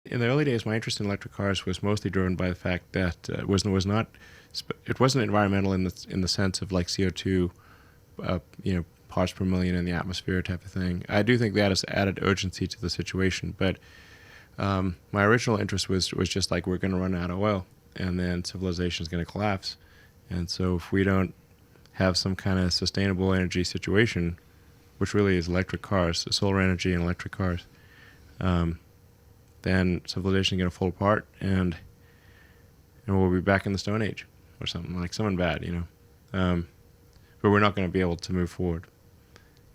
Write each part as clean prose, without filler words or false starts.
In the early days, my interest in electric cars was mostly driven by the fact that it wasn't environmental in the sense of like CO2, parts per million in the atmosphere type of thing. I do think that has added urgency to the situation, but my original interest was just like, we're going to run out of oil, and then civilization is going to collapse, and so if we don't have some kind of sustainable energy situation, which really is electric cars, solar energy and electric cars, then civilization is going to fall apart, and we'll be back in the Stone Age or something bad, but we're not going to be able to move forward.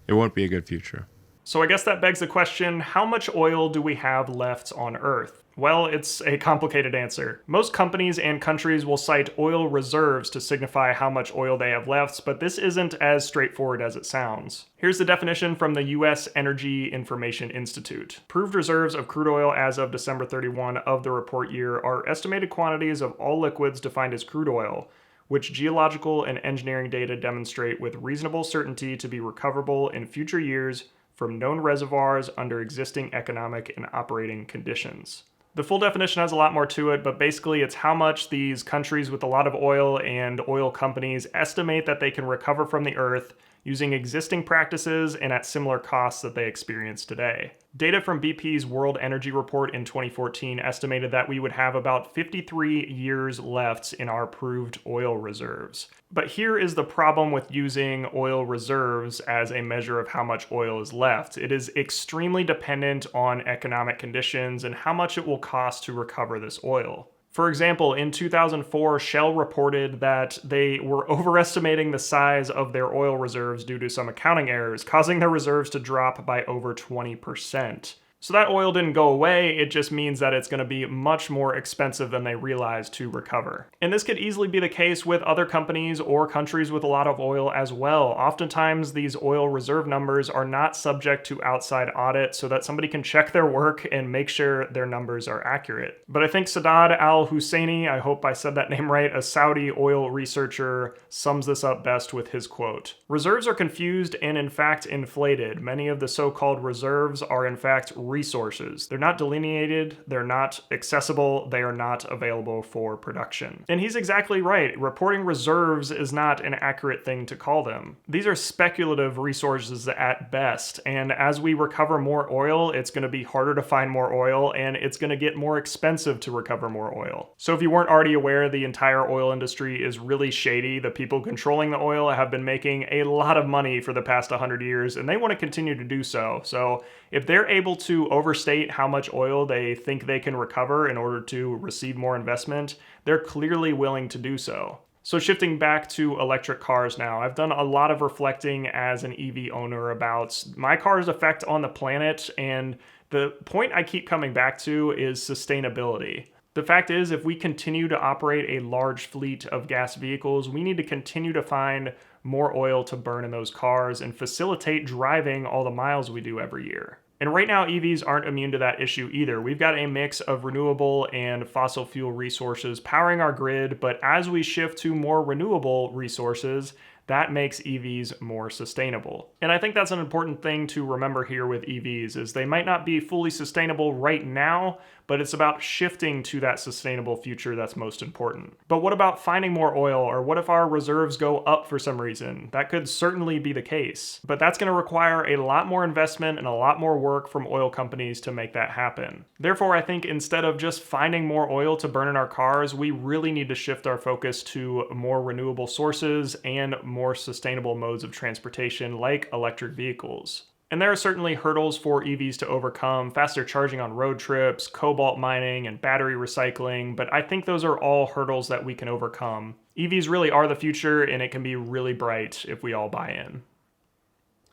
It won't be a good future. So I guess that begs the question, how much oil do we have left on Earth? Well, it's a complicated answer. Most companies and countries will cite oil reserves to signify how much oil they have left, but this isn't as straightforward as it sounds. Here's the definition from the U.S. Energy Information Institute. Proved reserves of crude oil as of December 31 of the report year are estimated quantities of all liquids defined as crude oil, which geological and engineering data demonstrate with reasonable certainty to be recoverable in future years from known reservoirs under existing economic and operating conditions. The full definition has a lot more to it, but basically it's how much these countries with a lot of oil and oil companies estimate that they can recover from the earth using existing practices and at similar costs that they experience today. Data from BP's World Energy Report in 2014 estimated that we would have about 53 years left in our proved oil reserves. But here is the problem with using oil reserves as a measure of how much oil is left. It is extremely dependent on economic conditions and how much it will cost to recover this oil. For example, in 2004, Shell reported that they were overestimating the size of their oil reserves due to some accounting errors, causing their reserves to drop by over 20%. So that oil didn't go away, it just means that it's going to be much more expensive than they realized to recover. And this could easily be the case with other companies or countries with a lot of oil as well. Oftentimes these oil reserve numbers are not subject to outside audit so that somebody can check their work and make sure their numbers are accurate. But I think Saad al-Husseini, I hope I said that name right, a Saudi oil researcher, sums this up best with his quote. "Reserves are confused and in fact inflated. Many of the so-called reserves are in fact resources. They're not delineated, they're not accessible, they are not available for production." And he's exactly right. Reporting reserves is not an accurate thing to call them. These are speculative resources at best, and as we recover more oil, it's going to be harder to find more oil, and it's going to get more expensive to recover more oil. So if you weren't already aware, the entire oil industry is really shady. The people controlling the oil have been making a lot of money for the past 100 years, and they want to continue to do so. So if they're able to overstate how much oil they think they can recover in order to receive more investment, they're clearly willing to do so. So shifting back to electric cars now, I've done a lot of reflecting as an EV owner about my car's effect on the planet, and the point I keep coming back to is sustainability. The fact is, if we continue to operate a large fleet of gas vehicles, we need to continue to find more oil to burn in those cars and facilitate driving all the miles we do every year. And right now, EVs aren't immune to that issue either. We've got a mix of renewable and fossil fuel resources powering our grid, but as we shift to more renewable resources, that makes EVs more sustainable. And I think that's an important thing to remember here with EVs, is they might not be fully sustainable right now, but it's about shifting to that sustainable future that's most important. But what about finding more oil, or what if our reserves go up for some reason? That could certainly be the case, but that's going to require a lot more investment and a lot more work from oil companies to make that happen. Therefore, I think instead of just finding more oil to burn in our cars, we really need to shift our focus to more renewable sources and more sustainable modes of transportation like electric vehicles. And there are certainly hurdles for EVs to overcome: faster charging on road trips, cobalt mining, and battery recycling, but I think those are all hurdles that we can overcome. EVs really are the future, and it can be really bright if we all buy in.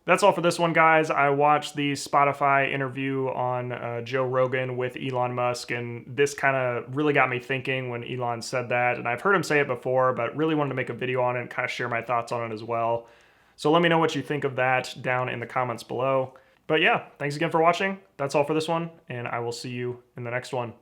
That's all for this one, guys. I watched the Spotify interview on Joe Rogan with Elon Musk, and this kind of really got me thinking when Elon said that. And I've heard him say it before, but really wanted to make a video on it and kind of share my thoughts on it as well. So let me know what you think of that down in the comments below. But yeah, thanks again for watching. That's all for this one, and I will see you in the next one.